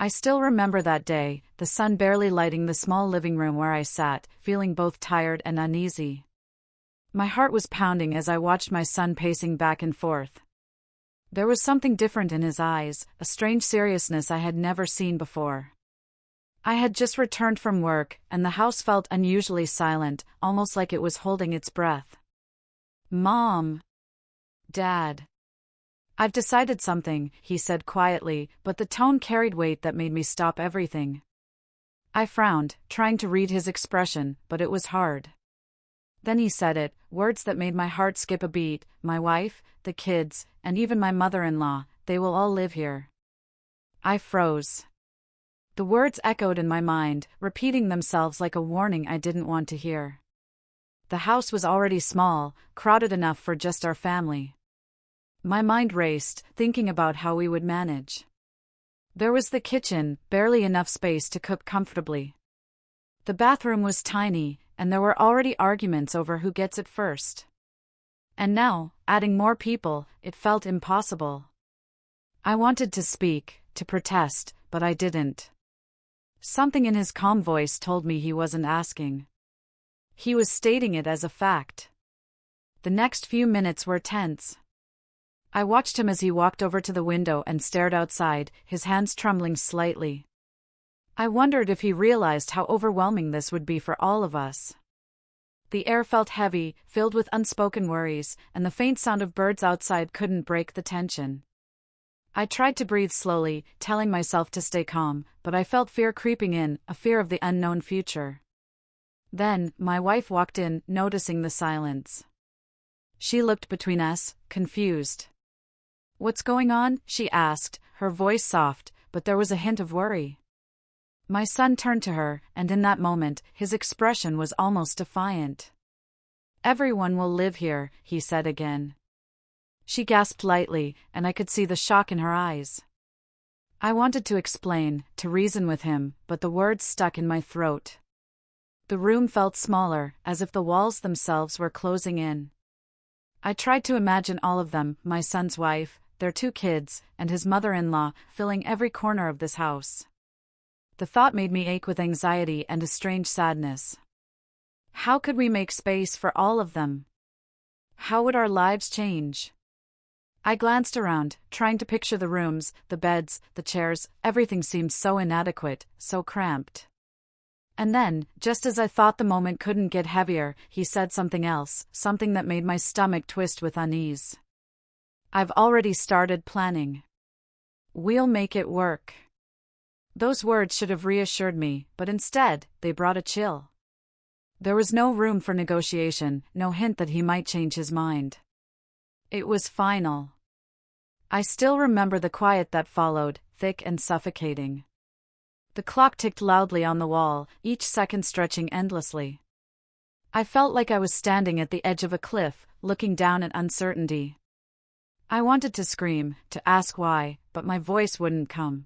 I still remember that day, the sun barely lighting the small living room where I sat, feeling both tired and uneasy. My heart was pounding as I watched my son pacing back and forth. There was something different in his eyes, a strange seriousness I had never seen before. I had just returned from work, and the house felt unusually silent, almost like it was holding its breath. "Mom. Dad. I've decided something," he said quietly, but the tone carried weight that made me stop everything. I frowned, trying to read his expression, but it was hard. Then he said it, words that made my heart skip a beat: "My wife, the kids, and even my mother-in-law, they will all live here." I froze. The words echoed in my mind, repeating themselves like a warning I didn't want to hear. The house was already small, crowded enough for just our family. My mind raced, thinking about how we would manage. There was the kitchen, barely enough space to cook comfortably. The bathroom was tiny, and there were already arguments over who gets it first. And now, adding more people, it felt impossible. I wanted to speak, to protest, but I didn't. Something in his calm voice told me he wasn't asking. He was stating it as a fact. The next few minutes were tense. I watched him as he walked over to the window and stared outside, his hands trembling slightly. I wondered if he realized how overwhelming this would be for all of us. The air felt heavy, filled with unspoken worries, and the faint sound of birds outside couldn't break the tension. I tried to breathe slowly, telling myself to stay calm, but I felt fear creeping in, a fear of the unknown future. Then, my wife walked in, noticing the silence. She looked between us, confused. "What's going on?" she asked, her voice soft, but there was a hint of worry. My son turned to her, and in that moment, his expression was almost defiant. "Everyone will live here," he said again. She gasped lightly, and I could see the shock in her eyes. I wanted to explain, to reason with him, but the words stuck in my throat. The room felt smaller, as if the walls themselves were closing in. I tried to imagine all of them, my son's wife, their 2 kids, and his mother-in-law, filling every corner of this house. The thought made me ache with anxiety and a strange sadness. How could we make space for all of them? How would our lives change? I glanced around, trying to picture the rooms, the beds, the chairs. Everything seemed so inadequate, so cramped. And then, just as I thought the moment couldn't get heavier, he said something else, something that made my stomach twist with unease. "I've already started planning. We'll make it work." Those words should have reassured me, but instead, they brought a chill. There was no room for negotiation, no hint that he might change his mind. It was final. I still remember the quiet that followed, thick and suffocating. The clock ticked loudly on the wall, each second stretching endlessly. I felt like I was standing at the edge of a cliff, looking down at uncertainty. I wanted to scream, to ask why, but my voice wouldn't come.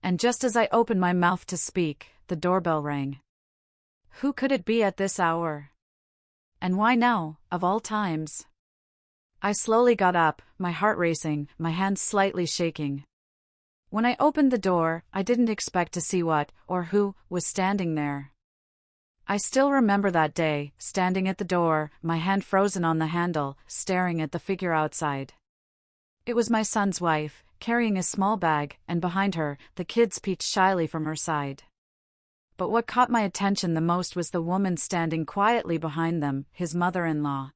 And just as I opened my mouth to speak, the doorbell rang. Who could it be at this hour? And why now, of all times? I slowly got up, my heart racing, my hands slightly shaking. When I opened the door, I didn't expect to see what, or who, was standing there. I still remember that day, standing at the door, my hand frozen on the handle, staring at the figure outside. It was my son's wife, carrying a small bag, and behind her, the kids peeked shyly from her side. But what caught my attention the most was the woman standing quietly behind them, his mother-in-law.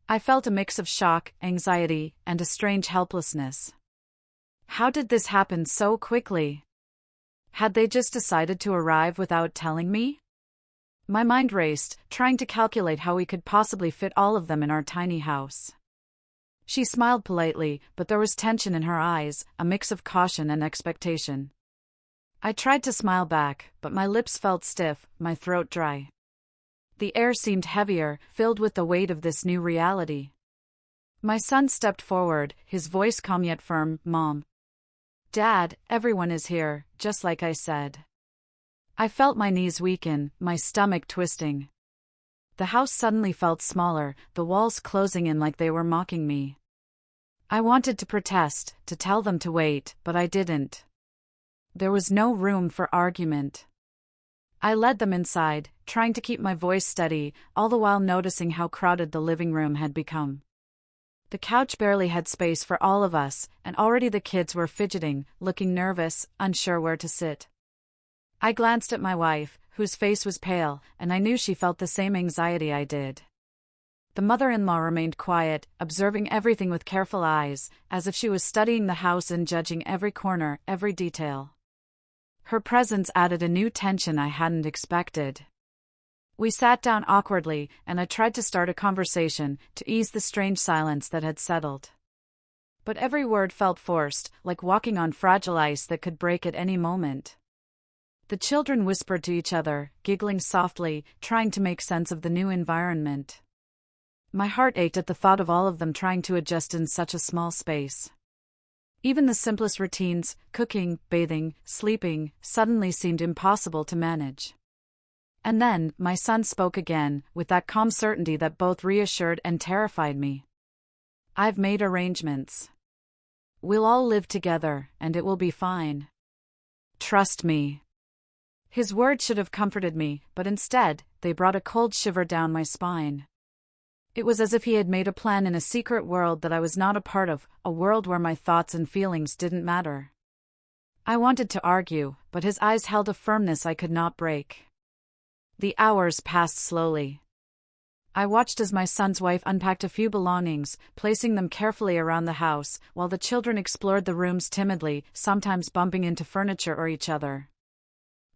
I felt a mix of shock, anxiety, and a strange helplessness. How did this happen so quickly? Had they just decided to arrive without telling me? My mind raced, trying to calculate how we could possibly fit all of them in our tiny house. She smiled politely, but there was tension in her eyes, a mix of caution and expectation. I tried to smile back, but my lips felt stiff, my throat dry. The air seemed heavier, filled with the weight of this new reality. My son stepped forward, his voice calm yet firm. "Mom. Dad, everyone is here, just like I said." I felt my knees weaken, my stomach twisting. The house suddenly felt smaller, the walls closing in like they were mocking me. I wanted to protest, to tell them to wait, but I didn't. There was no room for argument. I led them inside, trying to keep my voice steady, all the while noticing how crowded the living room had become. The couch barely had space for all of us, and already the kids were fidgeting, looking nervous, unsure where to sit. I glanced at my wife, whose face was pale, and I knew she felt the same anxiety I did. The mother-in-law remained quiet, observing everything with careful eyes, as if she was studying the house and judging every corner, every detail. Her presence added a new tension I hadn't expected. We sat down awkwardly, and I tried to start a conversation, to ease the strange silence that had settled. But every word felt forced, like walking on fragile ice that could break at any moment. The children whispered to each other, giggling softly, trying to make sense of the new environment. My heart ached at the thought of all of them trying to adjust in such a small space. Even the simplest routines, cooking, bathing, sleeping, suddenly seemed impossible to manage. And then, my son spoke again, with that calm certainty that both reassured and terrified me. "I've made arrangements. We'll all live together, and it will be fine. Trust me." His words should have comforted me, but instead, they brought a cold shiver down my spine. It was as if he had made a plan in a secret world that I was not a part of, a world where my thoughts and feelings didn't matter. I wanted to argue, but his eyes held a firmness I could not break. The hours passed slowly. I watched as my son's wife unpacked a few belongings, placing them carefully around the house, while the children explored the rooms timidly, sometimes bumping into furniture or each other.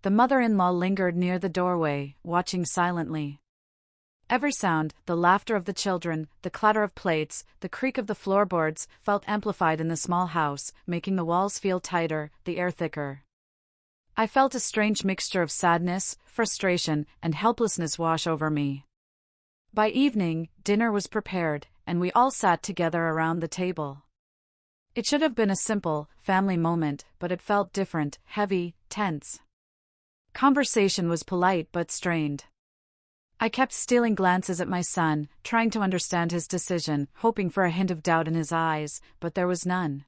The mother-in-law lingered near the doorway, watching silently. Every sound, the laughter of the children, the clatter of plates, the creak of the floorboards, felt amplified in the small house, making the walls feel tighter, the air thicker. I felt a strange mixture of sadness, frustration, and helplessness wash over me. By evening, dinner was prepared, and we all sat together around the table. It should have been a simple, family moment, but it felt different, heavy, tense. Conversation was polite but strained. I kept stealing glances at my son, trying to understand his decision, hoping for a hint of doubt in his eyes, but there was none.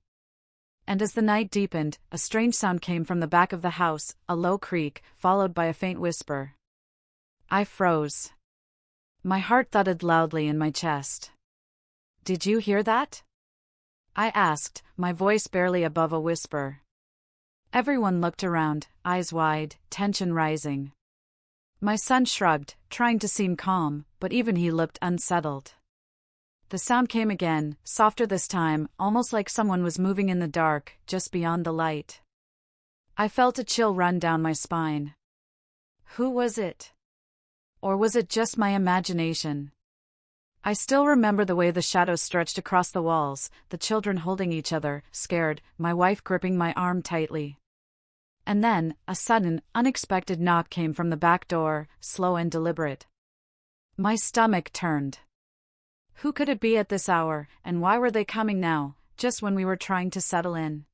And as the night deepened, a strange sound came from the back of the house, a low creak, followed by a faint whisper. I froze. My heart thudded loudly in my chest. "Did you hear that?" I asked, my voice barely above a whisper. Everyone looked around, eyes wide, tension rising. My son shrugged, trying to seem calm, but even he looked unsettled. The sound came again, softer this time, almost like someone was moving in the dark, just beyond the light. I felt a chill run down my spine. Who was it? Or was it just my imagination? I still remember the way the shadows stretched across the walls, the children holding each other, scared, my wife gripping my arm tightly. And then, a sudden, unexpected knock came from the back door, slow and deliberate. My stomach turned. Who could it be at this hour, and why were they coming now, just when we were trying to settle in?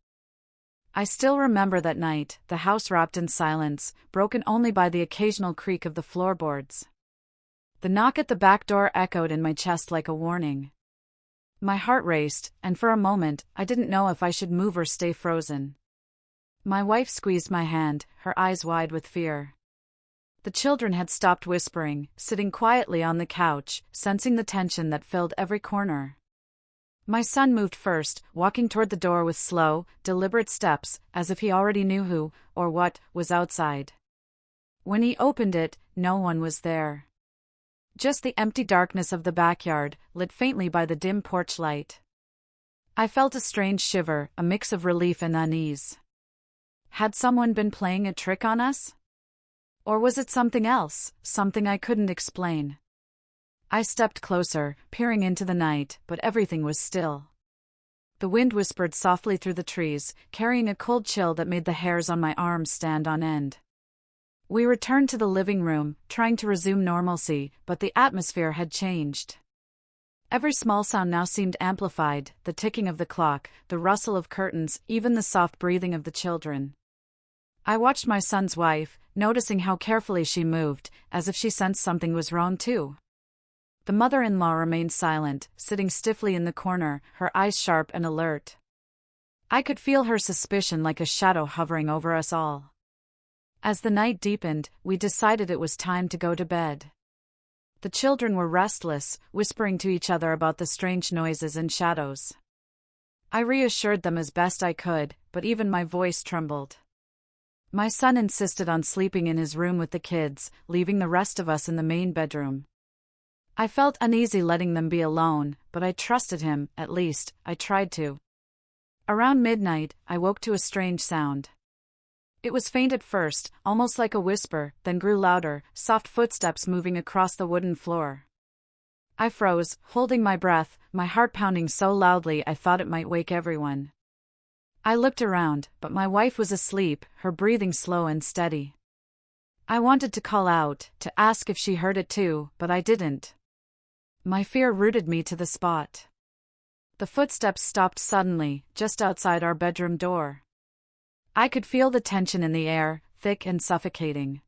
I still remember that night, the house wrapped in silence, broken only by the occasional creak of the floorboards. The knock at the back door echoed in my chest like a warning. My heart raced, and for a moment, I didn't know if I should move or stay frozen. My wife squeezed my hand, her eyes wide with fear. The children had stopped whispering, sitting quietly on the couch, sensing the tension that filled every corner. My son moved first, walking toward the door with slow, deliberate steps, as if he already knew who, or what, was outside. When he opened it, no one was there. Just the empty darkness of the backyard, lit faintly by the dim porch light. I felt a strange shiver, a mix of relief and unease. Had someone been playing a trick on us? Or was it something else, something I couldn't explain? I stepped closer, peering into the night, but everything was still. The wind whispered softly through the trees, carrying a cold chill that made the hairs on my arms stand on end. We returned to the living room, trying to resume normalcy, but the atmosphere had changed. Every small sound now seemed amplified, the ticking of the clock, the rustle of curtains, even the soft breathing of the children. I watched my son's wife, noticing how carefully she moved, as if she sensed something was wrong too. The mother-in-law remained silent, sitting stiffly in the corner, her eyes sharp and alert. I could feel her suspicion like a shadow hovering over us all. As the night deepened, we decided it was time to go to bed. The children were restless, whispering to each other about the strange noises and shadows. I reassured them as best I could, but even my voice trembled. My son insisted on sleeping in his room with the kids, leaving the rest of us in the main bedroom. I felt uneasy letting them be alone, but I trusted him, at least, I tried to. Around midnight, I woke to a strange sound. It was faint at first, almost like a whisper, then grew louder, soft footsteps moving across the wooden floor. I froze, holding my breath, my heart pounding so loudly I thought it might wake everyone. I looked around, but my wife was asleep, her breathing slow and steady. I wanted to call out, to ask if she heard it too, but I didn't. My fear rooted me to the spot. The footsteps stopped suddenly, just outside our bedroom door. I could feel the tension in the air, thick and suffocating.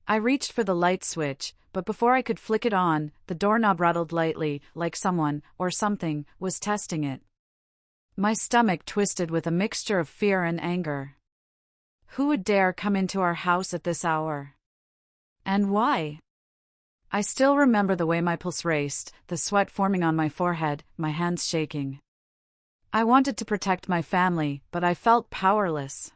I reached for the light switch, but before I could flick it on, the doorknob rattled lightly, like someone, or something, was testing it. My stomach twisted with a mixture of fear and anger. Who would dare come into our house at this hour? And why? I still remember the way my pulse raced, the sweat forming on my forehead, my hands shaking. I wanted to protect my family, but I felt powerless.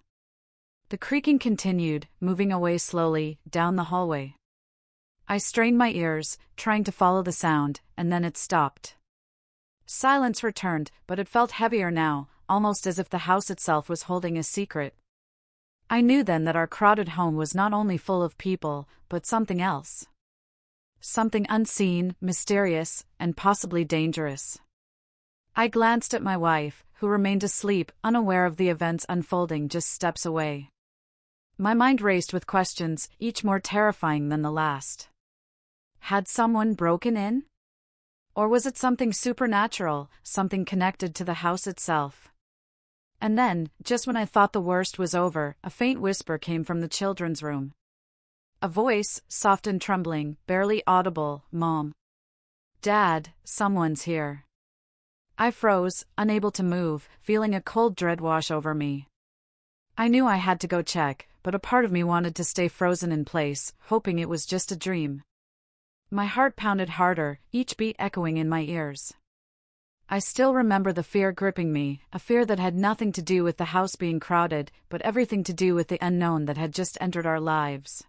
The creaking continued, moving away slowly, down the hallway. I strained my ears, trying to follow the sound, and then it stopped. Silence returned, but it felt heavier now, almost as if the house itself was holding a secret. I knew then that our crowded home was not only full of people, but something else. Something unseen, mysterious, and possibly dangerous. I glanced at my wife, who remained asleep, unaware of the events unfolding just steps away. My mind raced with questions, each more terrifying than the last. Had someone broken in? Or was it something supernatural, something connected to the house itself? And then, just when I thought the worst was over, a faint whisper came from the children's room. A voice, soft and trembling, barely audible, "Mom. Dad, someone's here." I froze, unable to move, feeling a cold dread wash over me. I knew I had to go check, but a part of me wanted to stay frozen in place, hoping it was just a dream. My heart pounded harder, each beat echoing in my ears. I still remember the fear gripping me, a fear that had nothing to do with the house being crowded, but everything to do with the unknown that had just entered our lives.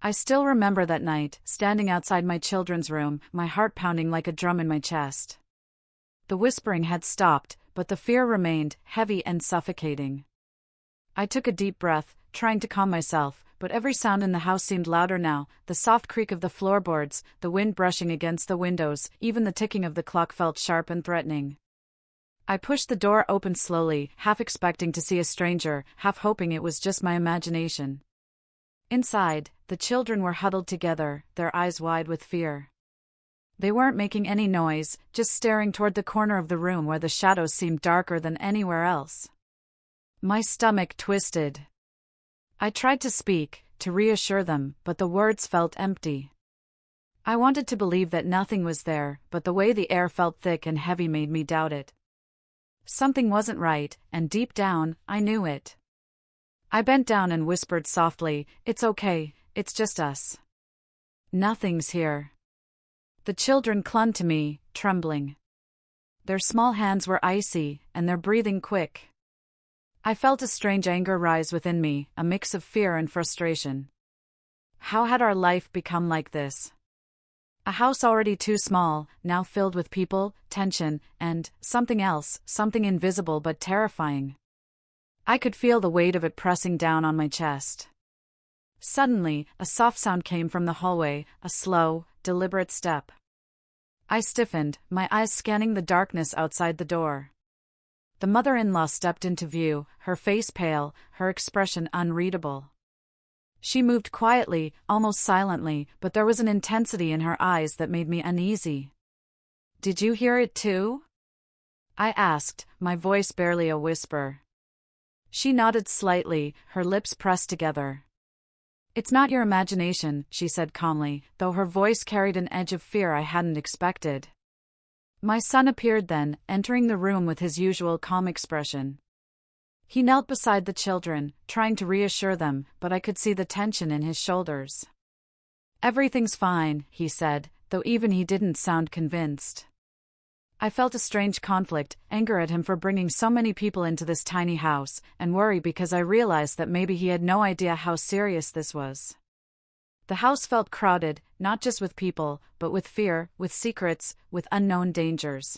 I still remember that night, standing outside my children's room, my heart pounding like a drum in my chest. The whispering had stopped, but the fear remained, heavy and suffocating. I took a deep breath, trying to calm myself, but every sound in the house seemed louder now, the soft creak of the floorboards, the wind brushing against the windows, even the ticking of the clock felt sharp and threatening. I pushed the door open slowly, half expecting to see a stranger, half hoping it was just my imagination. Inside, the children were huddled together, their eyes wide with fear. They weren't making any noise, just staring toward the corner of the room where the shadows seemed darker than anywhere else. My stomach twisted. I tried to speak, to reassure them, but the words felt empty. I wanted to believe that nothing was there, but the way the air felt thick and heavy made me doubt it. Something wasn't right, and deep down, I knew it. I bent down and whispered softly, "It's okay, it's just us. Nothing's here." The children clung to me, trembling. Their small hands were icy, and their breathing quick. I felt a strange anger rise within me, a mix of fear and frustration. How had our life become like this? A house already too small, now filled with people, tension, and something else, something invisible but terrifying. I could feel the weight of it pressing down on my chest. Suddenly, a soft sound came from the hallway, a slow, deliberate step. I stiffened, my eyes scanning the darkness outside the door. The mother-in-law stepped into view, her face pale, her expression unreadable. She moved quietly, almost silently, but there was an intensity in her eyes that made me uneasy. "Did you hear it too?" I asked, my voice barely a whisper. She nodded slightly, her lips pressed together. "It's not your imagination," she said calmly, though her voice carried an edge of fear I hadn't expected. My son appeared then, entering the room with his usual calm expression. He knelt beside the children, trying to reassure them, but I could see the tension in his shoulders. "Everything's fine," he said, though even he didn't sound convinced. I felt a strange conflict, anger at him for bringing so many people into this tiny house, and worry because I realized that maybe he had no idea how serious this was. The house felt crowded, not just with people, but with fear, with secrets, with unknown dangers.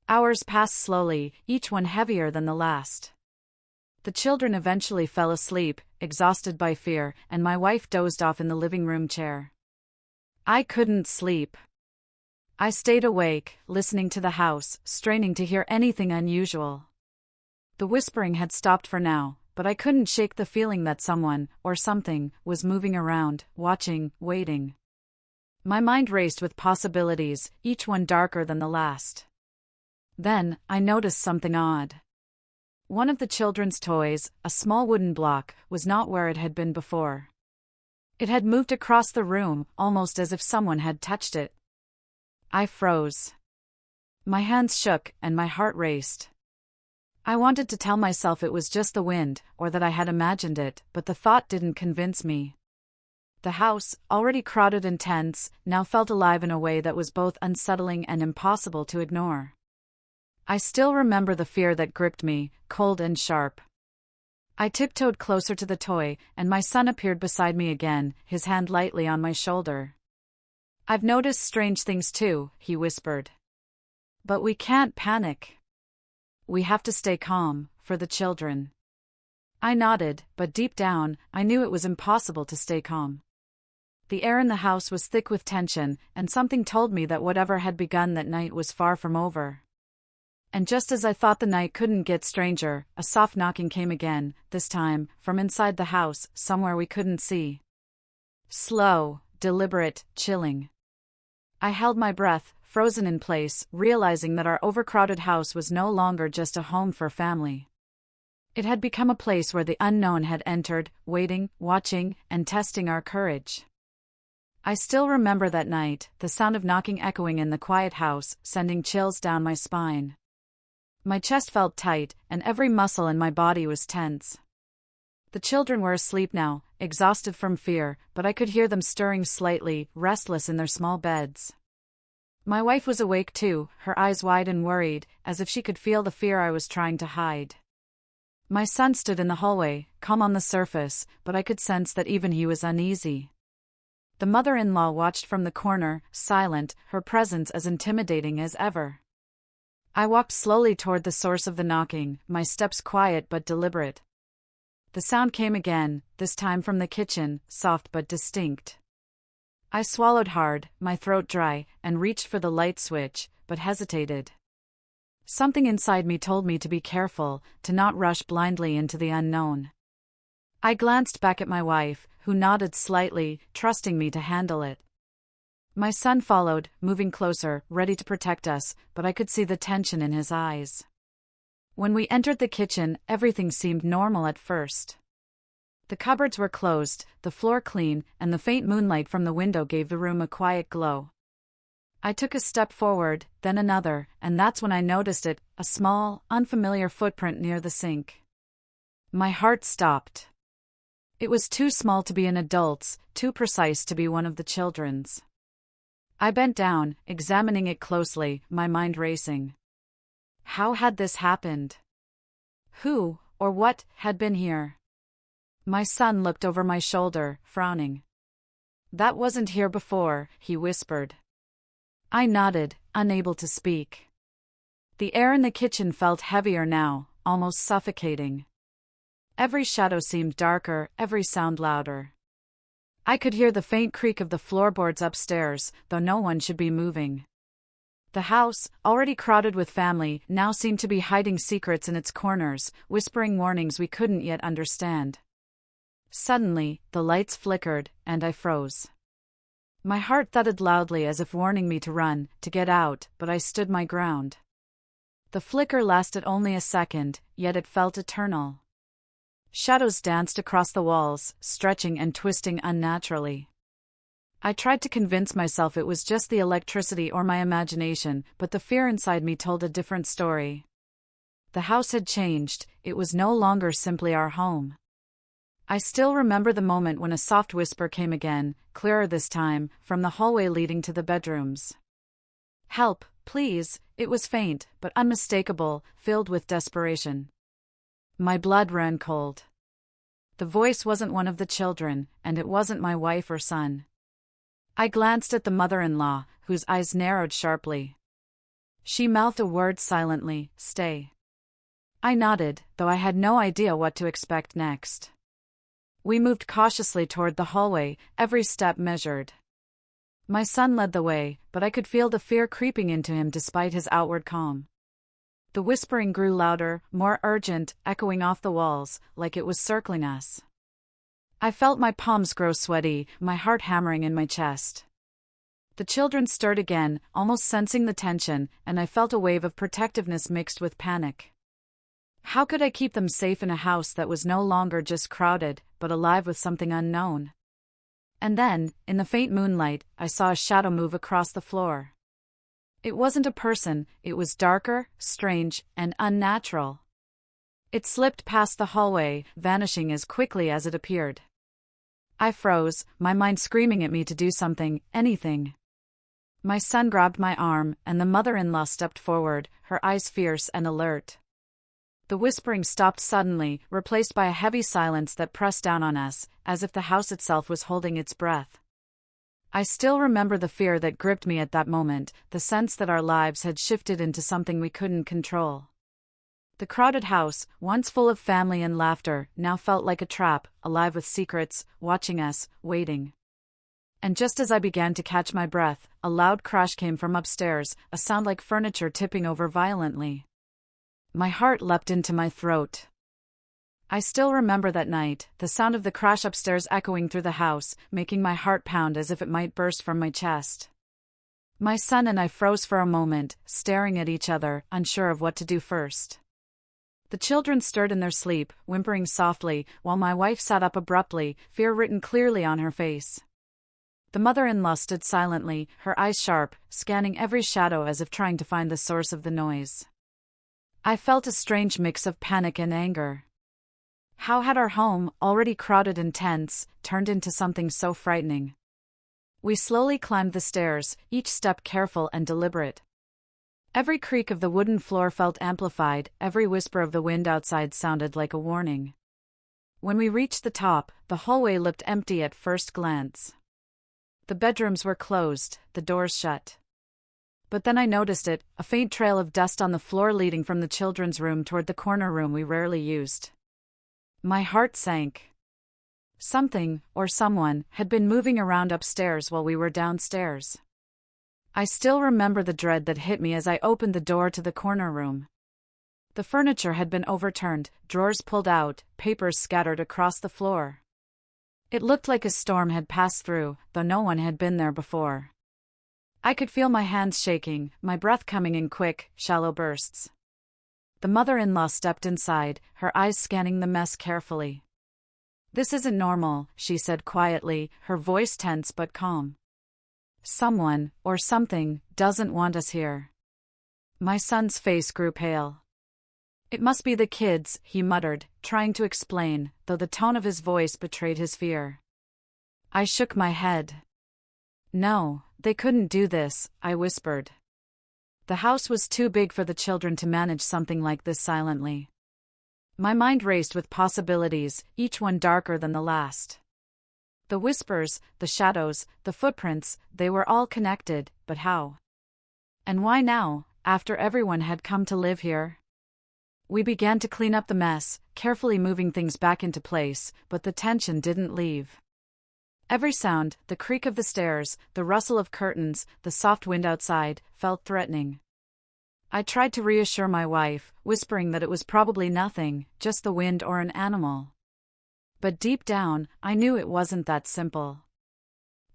Hours passed slowly, each one heavier than the last. The children eventually fell asleep, exhausted by fear, and my wife dozed off in the living room chair. I couldn't sleep. I stayed awake, listening to the house, straining to hear anything unusual. The whispering had stopped for now, but I couldn't shake the feeling that someone, or something, was moving around, watching, waiting. My mind raced with possibilities, each one darker than the last. Then, I noticed something odd. One of the children's toys, a small wooden block, was not where it had been before. It had moved across the room, almost as if someone had touched it. I froze. My hands shook, and my heart raced. I wanted to tell myself it was just the wind, or that I had imagined it, but the thought didn't convince me. The house, already crowded and tense, now felt alive in a way that was both unsettling and impossible to ignore. I still remember the fear that gripped me, cold and sharp. I tiptoed closer to the toy, and my son appeared beside me again, his hand lightly on my shoulder. "I've noticed strange things too," he whispered. "But we can't panic. We have to stay calm, for the children." I nodded, but deep down, I knew it was impossible to stay calm. The air in the house was thick with tension, and something told me that whatever had begun that night was far from over. And just as I thought the night couldn't get stranger, a soft knocking came again, this time, from inside the house, somewhere we couldn't see. Slow, deliberate, chilling. I held my breath, frozen in place, realizing that our overcrowded house was no longer just a home for family. It had become a place where the unknown had entered, waiting, watching, and testing our courage. I still remember that night, the sound of knocking echoing in the quiet house, sending chills down my spine. My chest felt tight, and every muscle in my body was tense. The children were asleep now, exhausted from fear, but I could hear them stirring slightly, restless in their small beds. My wife was awake too, her eyes wide and worried, as if she could feel the fear I was trying to hide. My son stood in the hallway, calm on the surface, but I could sense that even he was uneasy. The mother-in-law watched from the corner, silent, her presence as intimidating as ever. I walked slowly toward the source of the knocking, my steps quiet but deliberate. The sound came again, this time from the kitchen, soft but distinct. I swallowed hard, my throat dry, and reached for the light switch, but hesitated. Something inside me told me to be careful, to not rush blindly into the unknown. I glanced back at my wife, who nodded slightly, trusting me to handle it. My son followed, moving closer, ready to protect us, but I could see the tension in his eyes. When we entered the kitchen, everything seemed normal at first. The cupboards were closed, the floor clean, and the faint moonlight from the window gave the room a quiet glow. I took a step forward, then another, and that's when I noticed it, a small, unfamiliar footprint near the sink. My heart stopped. It was too small to be an adult's, too precise to be one of the children's. I bent down, examining it closely, my mind racing. How had this happened? Who, or what, had been here? My son looked over my shoulder, frowning. "That wasn't here before," he whispered. I nodded, unable to speak. The air in the kitchen felt heavier now, almost suffocating. Every shadow seemed darker, every sound louder. I could hear the faint creak of the floorboards upstairs, though no one should be moving. The house, already crowded with family, now seemed to be hiding secrets in its corners, whispering warnings we couldn't yet understand. Suddenly, the lights flickered, and I froze. My heart thudded loudly as if warning me to run, to get out, but I stood my ground. The flicker lasted only a second, yet it felt eternal. Shadows danced across the walls, stretching and twisting unnaturally. I tried to convince myself it was just the electricity or my imagination, but the fear inside me told a different story. The house had changed, it was no longer simply our home. I still remember the moment when a soft whisper came again, clearer this time, from the hallway leading to the bedrooms. "Help, please," it was faint, but unmistakable, filled with desperation. My blood ran cold. The voice wasn't one of the children, and it wasn't my wife or son. I glanced at the mother-in-law, whose eyes narrowed sharply. She mouthed a word silently, "Stay." I nodded, though I had no idea what to expect next. We moved cautiously toward the hallway, every step measured. My son led the way, but I could feel the fear creeping into him despite his outward calm. The whispering grew louder, more urgent, echoing off the walls, like it was circling us. I felt my palms grow sweaty, my heart hammering in my chest. The children stirred again, almost sensing the tension, and I felt a wave of protectiveness mixed with panic. How could I keep them safe in a house that was no longer just crowded, but alive with something unknown? And then, in the faint moonlight, I saw a shadow move across the floor. It wasn't a person, it was darker, strange, and unnatural. It slipped past the hallway, vanishing as quickly as it appeared. I froze, my mind screaming at me to do something, anything. My son grabbed my arm, and the mother-in-law stepped forward, her eyes fierce and alert. The whispering stopped suddenly, replaced by a heavy silence that pressed down on us, as if the house itself was holding its breath. I still remember the fear that gripped me at that moment, the sense that our lives had shifted into something we couldn't control. The crowded house, once full of family and laughter, now felt like a trap, alive with secrets, watching us, waiting. And just as I began to catch my breath, a loud crash came from upstairs, a sound like furniture tipping over violently. My heart leapt into my throat. I still remember that night, the sound of the crash upstairs echoing through the house, making my heart pound as if it might burst from my chest. My son and I froze for a moment, staring at each other, unsure of what to do first. The children stirred in their sleep, whimpering softly, while my wife sat up abruptly, fear written clearly on her face. The mother-in-law stood silently, her eyes sharp, scanning every shadow as if trying to find the source of the noise. I felt a strange mix of panic and anger. How had our home, already crowded and tense, turned into something so frightening? We slowly climbed the stairs, each step careful and deliberate. Every creak of the wooden floor felt amplified, every whisper of the wind outside sounded like a warning. When we reached the top, the hallway looked empty at first glance. The bedrooms were closed, the doors shut. But then I noticed it, a faint trail of dust on the floor leading from the children's room toward the corner room we rarely used. My heart sank. Something, or someone, had been moving around upstairs while we were downstairs. I still remember the dread that hit me as I opened the door to the corner room. The furniture had been overturned, drawers pulled out, papers scattered across the floor. It looked like a storm had passed through, though no one had been there before. I could feel my hands shaking, my breath coming in quick, shallow bursts. The mother-in-law stepped inside, her eyes scanning the mess carefully. "This isn't normal," she said quietly, her voice tense but calm. "Someone, or something, doesn't want us here." My son's face grew pale. "It must be the kids," he muttered, trying to explain, though the tone of his voice betrayed his fear. I shook my head. "No, they couldn't do this," I whispered. The house was too big for the children to manage something like this silently. My mind raced with possibilities, each one darker than the last. The whispers, the shadows, the footprints, they were all connected, but how? And why now, after everyone had come to live here? We began to clean up the mess, carefully moving things back into place, but the tension didn't leave. Every sound, the creak of the stairs, the rustle of curtains, the soft wind outside, felt threatening. I tried to reassure my wife, whispering that it was probably nothing, just the wind or an animal. But deep down, I knew it wasn't that simple.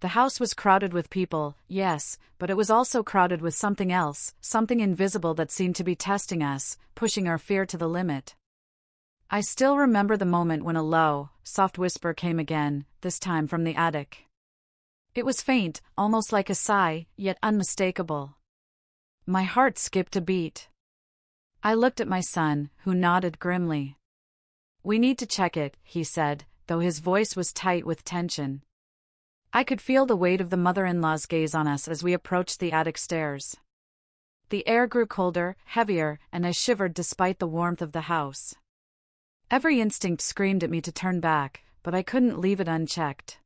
The house was crowded with people, yes, but it was also crowded with something else, something invisible that seemed to be testing us, pushing our fear to the limit. I still remember the moment when a low, soft whisper came again, this time from the attic. It was faint, almost like a sigh, yet unmistakable. My heart skipped a beat. I looked at my son, who nodded grimly. "We need to check it," he said, though his voice was tight with tension. I could feel the weight of the mother-in-law's gaze on us as we approached the attic stairs. The air grew colder, heavier, and I shivered despite the warmth of the house. Every instinct screamed at me to turn back, but I couldn't leave it unchecked.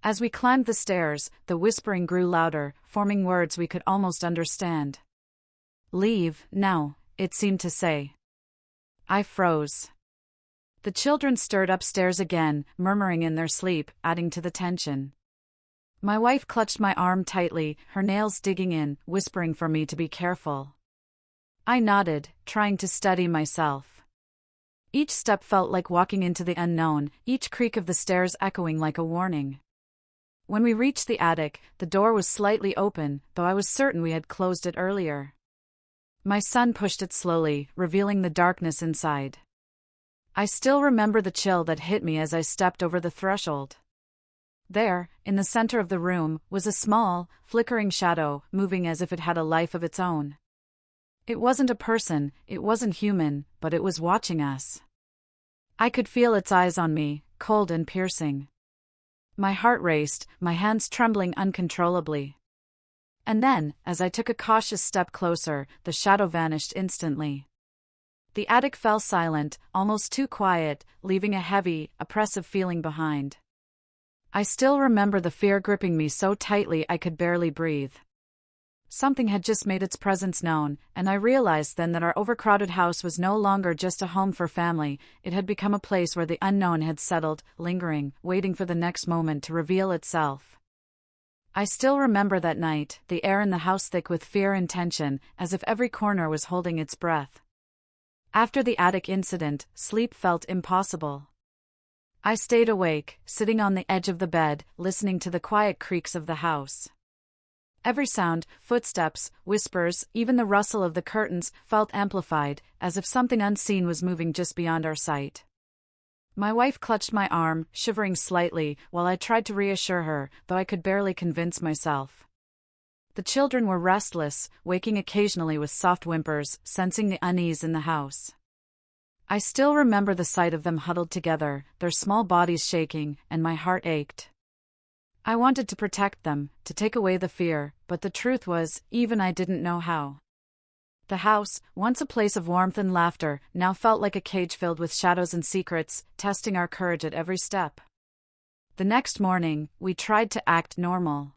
As we climbed the stairs, the whispering grew louder, forming words we could almost understand. "Leave, now," it seemed to say. I froze. The children stirred upstairs again, murmuring in their sleep, adding to the tension. My wife clutched my arm tightly, her nails digging in, whispering for me to be careful. I nodded, trying to steady myself. Each step felt like walking into the unknown, each creak of the stairs echoing like a warning. When we reached the attic, the door was slightly open, though I was certain we had closed it earlier. My son pushed it slowly, revealing the darkness inside. I still remember the chill that hit me as I stepped over the threshold. There, in the center of the room, was a small, flickering shadow, moving as if it had a life of its own. It wasn't a person, it wasn't human, but it was watching us. I could feel its eyes on me, cold and piercing. My heart raced, my hands trembling uncontrollably. And then, as I took a cautious step closer, the shadow vanished instantly. The attic fell silent, almost too quiet, leaving a heavy, oppressive feeling behind. I still remember the fear gripping me so tightly I could barely breathe. Something had just made its presence known, and I realized then that our overcrowded house was no longer just a home for family, it had become a place where the unknown had settled, lingering, waiting for the next moment to reveal itself. I still remember that night, the air in the house thick with fear and tension, as if every corner was holding its breath. After the attic incident, sleep felt impossible. I stayed awake, sitting on the edge of the bed, listening to the quiet creaks of the house. Every sound, footsteps, whispers, even the rustle of the curtains, felt amplified, as if something unseen was moving just beyond our sight. My wife clutched my arm, shivering slightly, while I tried to reassure her, though I could barely convince myself. The children were restless, waking occasionally with soft whimpers, sensing the unease in the house. I still remember the sight of them huddled together, their small bodies shaking, and my heart ached. I wanted to protect them, to take away the fear, but the truth was, even I didn't know how. The house, once a place of warmth and laughter, now felt like a cage filled with shadows and secrets, testing our courage at every step. The next morning, we tried to act normal.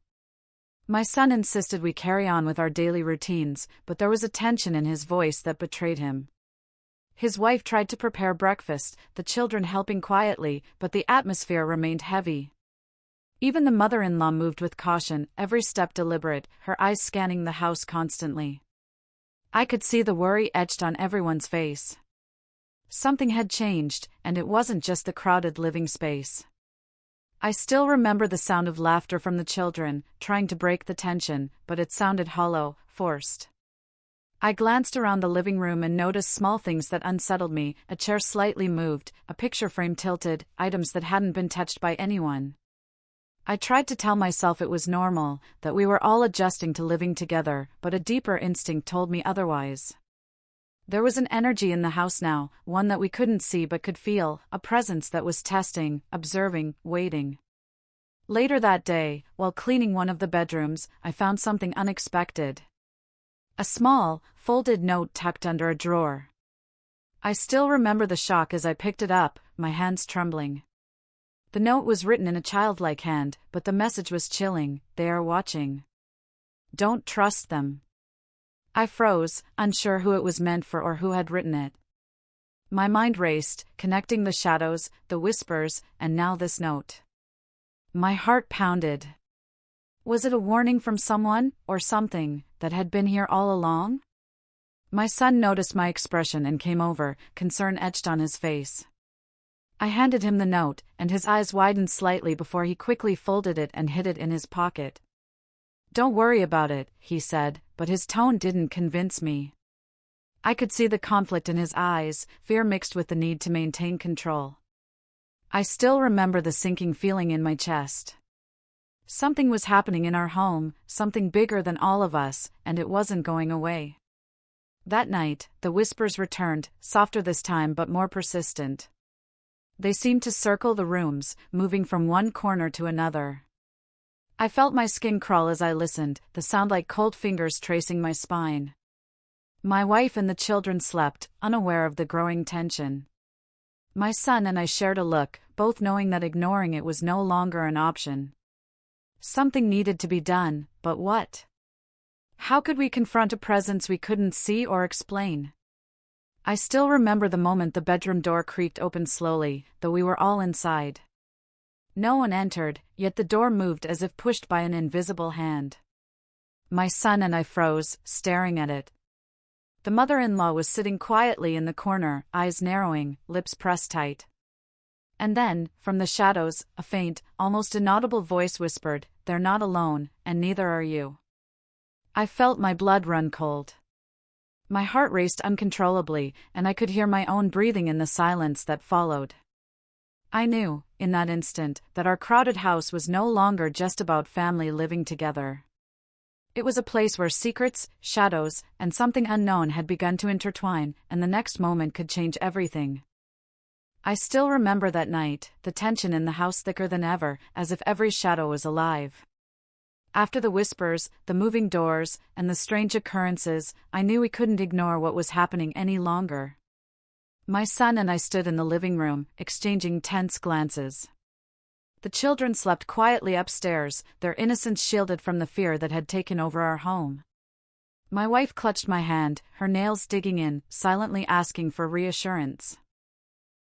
My son insisted we carry on with our daily routines, but there was a tension in his voice that betrayed him. His wife tried to prepare breakfast, the children helping quietly, but the atmosphere remained heavy. Even the mother-in-law moved with caution, every step deliberate, her eyes scanning the house constantly. I could see the worry etched on everyone's face. Something had changed, and it wasn't just the crowded living space. I still remember the sound of laughter from the children, trying to break the tension, but it sounded hollow, forced. I glanced around the living room and noticed small things that unsettled me, a chair slightly moved, a picture frame tilted, items that hadn't been touched by anyone. I tried to tell myself it was normal, that we were all adjusting to living together, but a deeper instinct told me otherwise. There was an energy in the house now, one that we couldn't see but could feel, a presence that was testing, observing, waiting. Later that day, while cleaning one of the bedrooms, I found something unexpected. A small, folded note tucked under a drawer. I still remember the shock as I picked it up, my hands trembling. The note was written in a childlike hand, but the message was chilling: "They are watching. Don't trust them." I froze, unsure who it was meant for or who had written it. My mind raced, connecting the shadows, the whispers, and now this note. My heart pounded. Was it a warning from someone, or something, that had been here all along? My son noticed my expression and came over, concern etched on his face. I handed him the note, and his eyes widened slightly before he quickly folded it and hid it in his pocket. "Don't worry about it," he said, but his tone didn't convince me. I could see the conflict in his eyes, fear mixed with the need to maintain control. I still remember the sinking feeling in my chest. Something was happening in our home, something bigger than all of us, and it wasn't going away. That night, the whispers returned, softer this time but more persistent. They seemed to circle the rooms, moving from one corner to another. I felt my skin crawl as I listened, the sound like cold fingers tracing my spine. My wife and the children slept, unaware of the growing tension. My son and I shared a look, both knowing that ignoring it was no longer an option. Something needed to be done, but what? How could we confront a presence we couldn't see or explain? I still remember the moment the bedroom door creaked open slowly, though we were all inside. No one entered, yet the door moved as if pushed by an invisible hand. My son and I froze, staring at it. The mother-in-law was sitting quietly in the corner, eyes narrowing, lips pressed tight. And then, from the shadows, a faint, almost inaudible voice whispered, "They're not alone, and neither are you." I felt my blood run cold. My heart raced uncontrollably, and I could hear my own breathing in the silence that followed. I knew, in that instant, that our crowded house was no longer just about family living together. It was a place where secrets, shadows, and something unknown had begun to intertwine, and the next moment could change everything. I still remember that night, the tension in the house thicker than ever, as if every shadow was alive. After the whispers, the moving doors, and the strange occurrences, I knew we couldn't ignore what was happening any longer. My son and I stood in the living room, exchanging tense glances. The children slept quietly upstairs, their innocence shielded from the fear that had taken over our home. My wife clutched my hand, her nails digging in, silently asking for reassurance.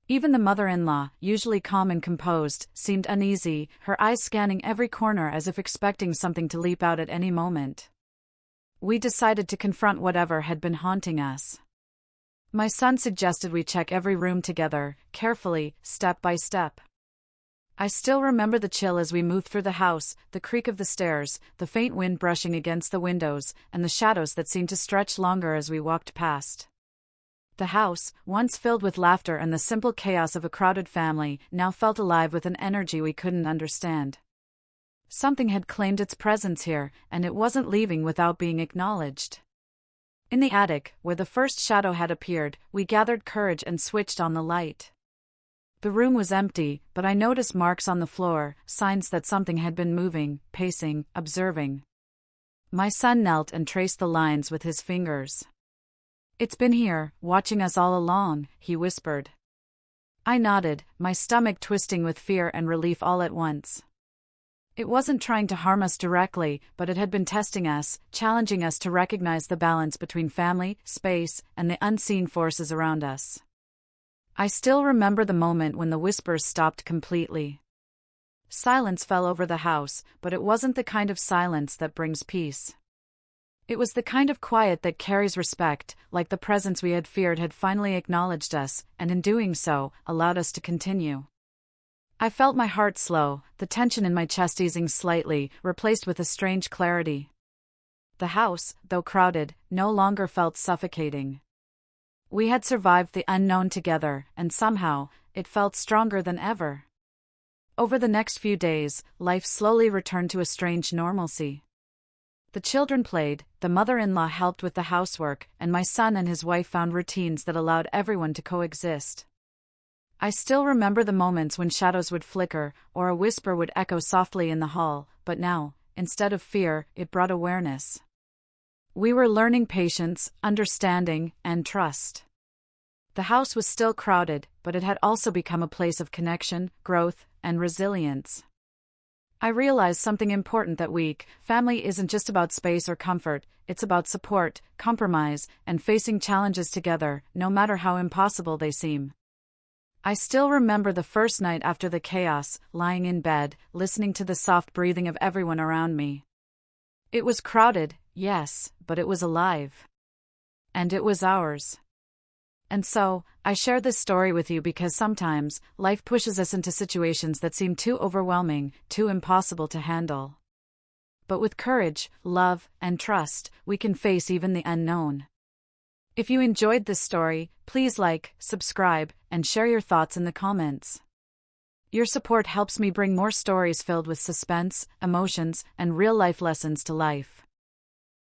Even the mother-in-law, usually calm and composed, seemed uneasy, her eyes scanning every corner as if expecting something to leap out at any moment. We decided to confront whatever had been haunting us. My son suggested we check every room together, carefully, step by step. I still remember the chill as we moved through the house, the creak of the stairs, the faint wind brushing against the windows, and the shadows that seemed to stretch longer as we walked past. The house, once filled with laughter and the simple chaos of a crowded family, now felt alive with an energy we couldn't understand. Something had claimed its presence here, and it wasn't leaving without being acknowledged. In the attic, where the first shadow had appeared, we gathered courage and switched on the light. The room was empty, but I noticed marks on the floor, signs that something had been moving, pacing, observing. My son knelt and traced the lines with his fingers. "It's been here, watching us all along," he whispered. I nodded, my stomach twisting with fear and relief all at once. It wasn't trying to harm us directly, but it had been testing us, challenging us to recognize the balance between family, space, and the unseen forces around us. I still remember the moment when the whispers stopped completely. Silence fell over the house, but it wasn't the kind of silence that brings peace. It was the kind of quiet that carries respect, like the presence we had feared had finally acknowledged us, and in doing so, allowed us to continue. I felt my heart slow, the tension in my chest easing slightly, replaced with a strange clarity. The house, though crowded, no longer felt suffocating. We had survived the unknown together, and somehow, it felt stronger than ever. Over the next few days, life slowly returned to a strange normalcy. The children played, the mother-in-law helped with the housework, and my son and his wife found routines that allowed everyone to coexist. I still remember the moments when shadows would flicker, or a whisper would echo softly in the hall, but now, instead of fear, it brought awareness. We were learning patience, understanding, and trust. The house was still crowded, but it had also become a place of connection, growth, and resilience. I realized something important that week: family isn't just about space or comfort, it's about support, compromise, and facing challenges together, no matter how impossible they seem. I still remember the first night after the chaos, lying in bed, listening to the soft breathing of everyone around me. It was crowded, yes, but it was alive. And it was ours. And so, I share this story with you because sometimes, life pushes us into situations that seem too overwhelming, too impossible to handle. But with courage, love, and trust, we can face even the unknown. If you enjoyed this story, please like, subscribe, and share your thoughts in the comments. Your support helps me bring more stories filled with suspense, emotions, and real-life lessons to life.